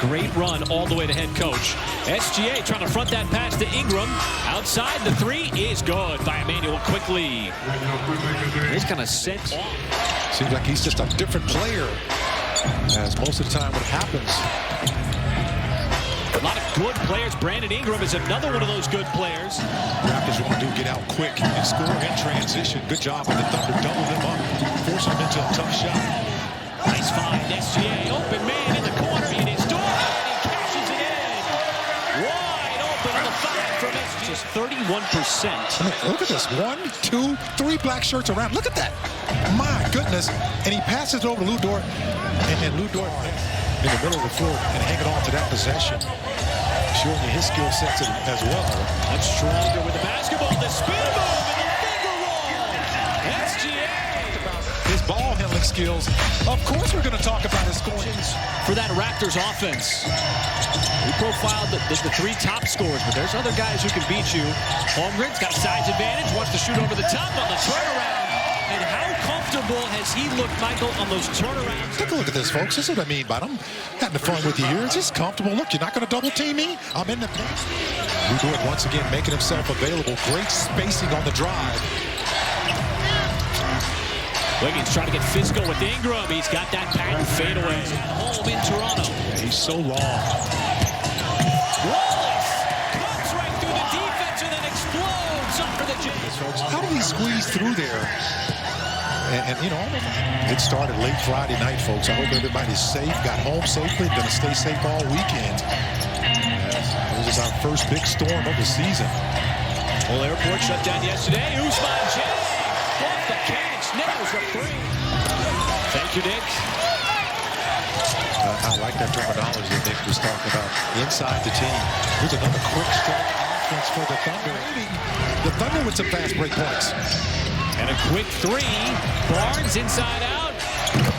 great run all the way to head coach. SGA trying to front that pass to Ingram. Outside, the three is good by Emmanuel quickly. He's kind of sent off. Seems like he's just a different player, as most of the time what happens. A lot of good players. Brandon Ingram is another one of those good players. Raptors want to get out quick and score in transition. Good job with the Thunder. Double them up, forcing them into a tough shot. Nice find. SGA, open man in the corner. It is Dort, and he cashes it in. Wide open on the five from SGA. Just 31%. Look at this. 1, 2, 3 black shirts around. Look at that. My goodness. And he passes it over to Lou Dort. And Lou Dort in the middle of the floor and hanging on to that possession. Showing you his skill sets as well. Much stronger with the basketball. The spin move and the finger roll. SGA. His ball handling skills. Of course we're going to talk about his scoring. For that Raptors offense. We profiled the three top scorers, but there's other guys who can beat you. Holmgren's got a size advantage, wants to shoot over the top on the turnaround. And how comfortable has he looked, Michael, on those turnarounds? Take a look at this, folks. This is what I mean by them. Having fun with you here. It's just comfortable. Look, you're not going to double team me. I'm in the paint. Lou Dort once again making himself available. Great spacing on the drive. Wiggins trying to get physical with Ingram. He's got that patent fadeaway. Home in Toronto. Yeah, he's so long. Wallace cuts right through the defense and then explodes up for the Jazz. How did he squeeze through there? And you know, it started late Friday night, folks. I hope everybody's safe, got home safely, going to stay safe all weekend. This is our first big storm of the season. Whole airport shut down yesterday. Usman J. Off the catch. Nails the three. Thank you, Nick. I like that terminology that Nick was talking about. Inside the team. Here's another quick, strong offense for the Thunder. The Thunder with some fast break points. And a quick three. Barnes inside out.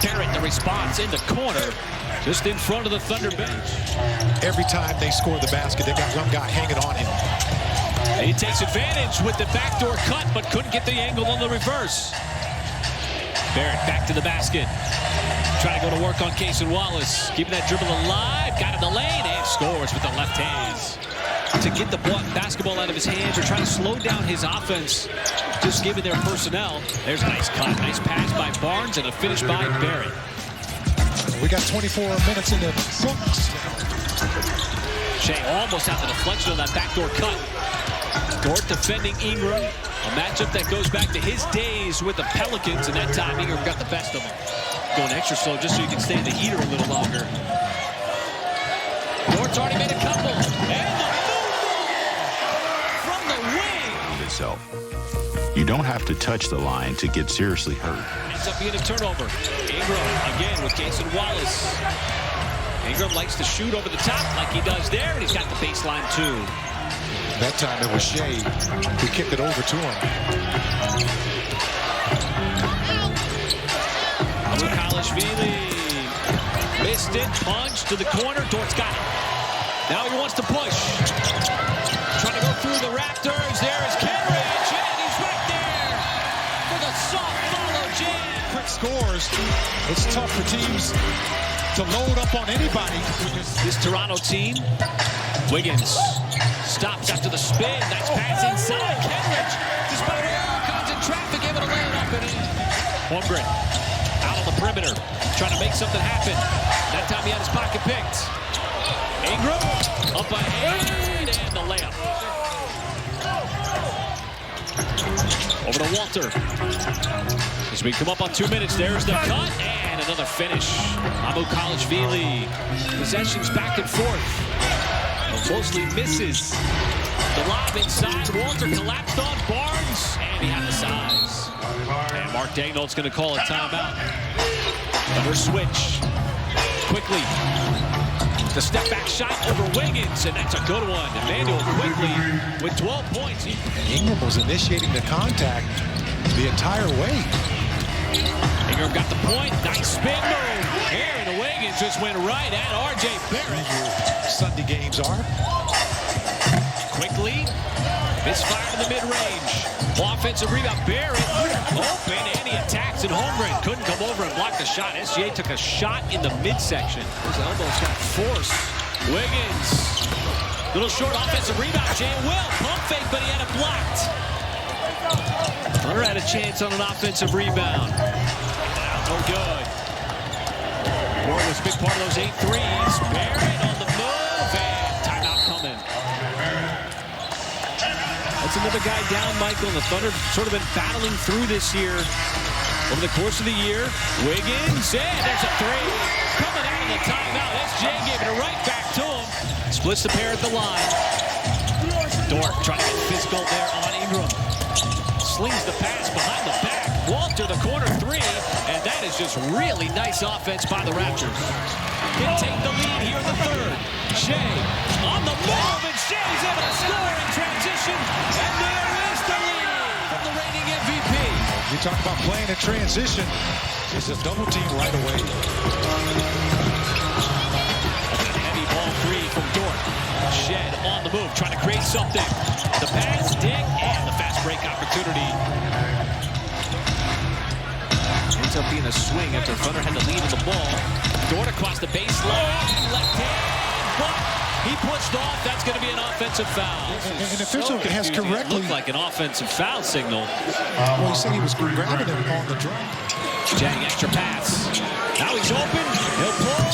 Barrett, the response in the corner. Just in front of the Thunder bench. Every time they score the basket, they got one guy hanging on him. And he takes advantage with the backdoor cut, but couldn't get the angle on the reverse. Barrett back to the basket. Trying to go to work on Cason Wallace. Keeping that dribble alive. Got in the lane and scores with the left hands. To get the basketball out of his hands or try to slow down his offense, just given their personnel. There's a nice cut, nice pass by Barnes, and a finish by Barrett. We got 24 minutes in the books. Shea almost out the deflection on that backdoor cut. Dort defending Ingram. A matchup that goes back to his days with the Pelicans, and that time Ingram got the best of him. Going extra slow just so you can stay in the heater a little longer. Dort's already made a couple. And the from the wing. Itself. You don't have to touch the line to get seriously hurt. Ends up being a turnover. Ingram again with Cason Wallace. Ingram likes to shoot over the top like he does there, and he's got the baseline too. That time it was Shea who kicked it over to him. Kalashvili missed it, punch to the corner. Dort's got it. Now he wants to push. Trying to go through the Raptors. There is Kenrich, and he's right there for the soft follow jam. Quick scores. It's tough for teams to load up on anybody. This Toronto team, Wiggins stops after the spin. Nice pass inside. Kenrich, despite all kinds of traffic, able to lay it up and in. Holmgren out on the perimeter, trying to make something happen. That time he had his pocket picked. Ingram up ahead, and the layup. Over to Walter. As we come up on 2 minutes, there's the cut, and another finish. Kalashvili. Possessions back and forth. Mostly misses. The lob inside. Walter collapsed on Barnes, and he had the size. And Mark Daigneault's going to call a timeout. Another switch. Quickly. The step back shot over Wiggins, and that's a good one. Emmanuel quickly with 12 points. Ingram was initiating the contact the entire way. Ingram got the point. Nice spin move. Aaron Wiggins just went right at R.J. Barrett. Sunday games are. Quickly. Misfire in the mid-range. Offensive rebound, Barrett open, and he attacks, and Holmgren couldn't come over and block the shot. SGA took a shot in the midsection. His elbow's got force. Wiggins, little short offensive rebound. Jay Will, pump fake, but he had it blocked. Hunter had a chance on an offensive rebound. No good. Ward was a big part of those 8 threes. Barrett on the move, and timeout coming. That's another guy down, Michael, and the Thunder sort of been battling through this year over the course of the year. Wiggins, and there's a three. Coming out of the timeout. SJ gave it right back to him. Splits the pair at the line. Dort trying to get physical there on Ingram. Slings the pass behind the back. Walter, the corner three, and that is just really nice offense by the Raptors. Can take the lead here in the third. Shea on the move, and Shea's able to score in transition, and there is the lead from the reigning MVP. You talk about playing in transition. It's a double team right away. A heavy ball three from Dort. Shed on the move, trying to create something. The pass, dig, and the fast break opportunity. Ends up being a swing after Thunder had the lead in the ball. Dort across the baseline, left hand, but he pushed off. That's going to be an offensive foul. And the official has correctly... It looked like an offensive foul signal. Well, he said he was grabbing him on the drive. Jang, extra pass. Now he's open. He'll pull.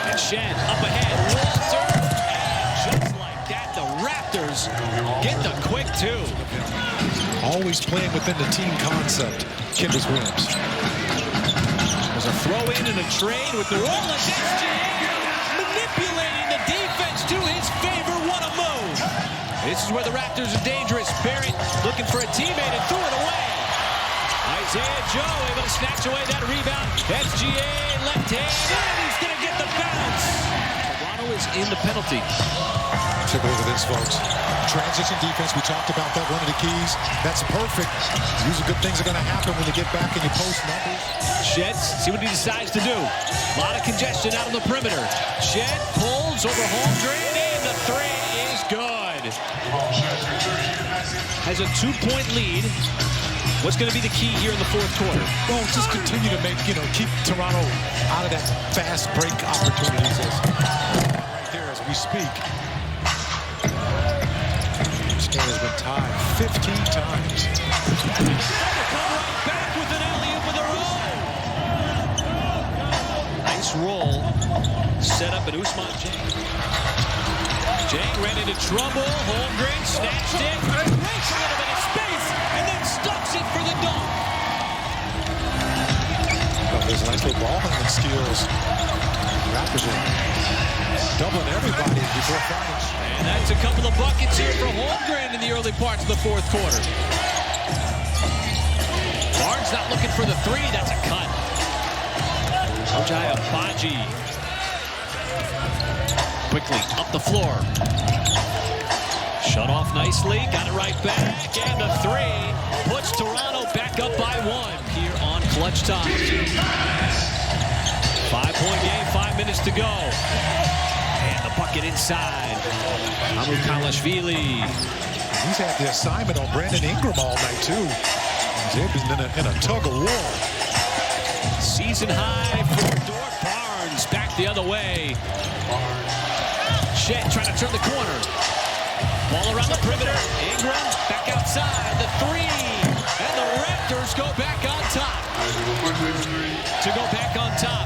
And Shen up ahead. Walter. And just like that, the Raptors get the quick two. Always playing within the team concept. Kendrick Williams. There's a throw in and a trade with the roll. And SGA manipulating the defense to his favor. What a move. This is where the Raptors are dangerous. Barrett looking for a teammate and threw it away. Isaiah Joe able to snatch away that rebound. SGA left hand, and he's going to get the bounce. Toronto is in the penalty. Take a look at this, folks. Transition defense, we talked about that, one of the keys. That's perfect. Usually good things are going to happen when you get back and you post numbers. Shed, see what he decides to do. A lot of congestion out on the perimeter. Shed pulls over Holmgren, and the three is good. Has a 2-point lead. What's going to be the key here in the fourth quarter? Well, just continue to make, keep Toronto out of that fast break opportunities right there as we speak. This game has been tied 15 times. Come right back with an alley-oop of their own. Nice roll. Set up at Ousmane Dieng. Dieng ran into trouble. Holmgren snatched it. Breaks a little bit of space and then stuffs it for the dunk. There's nice little ball handling skills. Raptors are doubling everybody before finish. And that's a couple of buckets here for Holmgren in the early parts of the fourth quarter. Barnes not looking for the three. That's a cut. Ojai Abaji. Quickly up the floor. Shut off nicely. Got it right back. And the three puts Toronto back up by 1 here on Clutch Time. 5-point game, 5 minutes to go. And the bucket inside. Amukalashvili. He's had the assignment on Brandon Ingram all night, too. They've been in a tug of war. Season high for Dort. Barnes back the other way. Shed trying to turn the corner. Ball around the perimeter. Ingram back outside. The three. And the Raptors go back on top. To go back on top.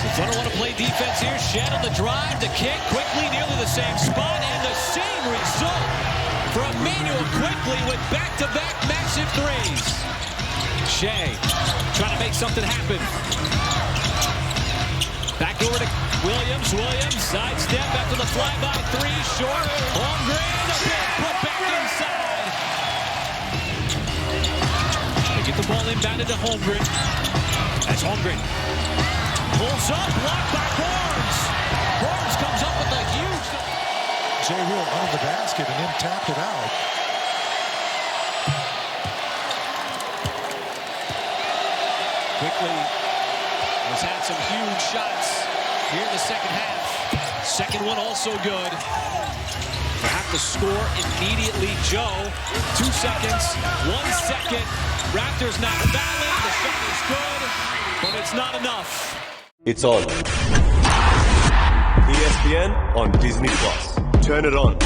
So Thunder want to play defense here. Shed on the drive. The kick quickly nearly the same spot. And the same result for Emmanuel quickly with back-to-back massive threes. Shea trying to make something happen. Back over to Williams. Williams sidestep after the flyby three. Short. Holmgren. A big put back inside. They get the ball inbounded to Holmgren. That's Holmgren. Pulls up. Blocked by Barnes. Barnes comes up with a huge... Jay Will under the basket and then tapped it out. Quickly has had some huge shots here in the second half. Second one also good. They have to score immediately. Joe, 2 seconds, 1 second. Raptors not valid. The shot is good, but it's not enough. It's on. ESPN on Disney+. Turn it on.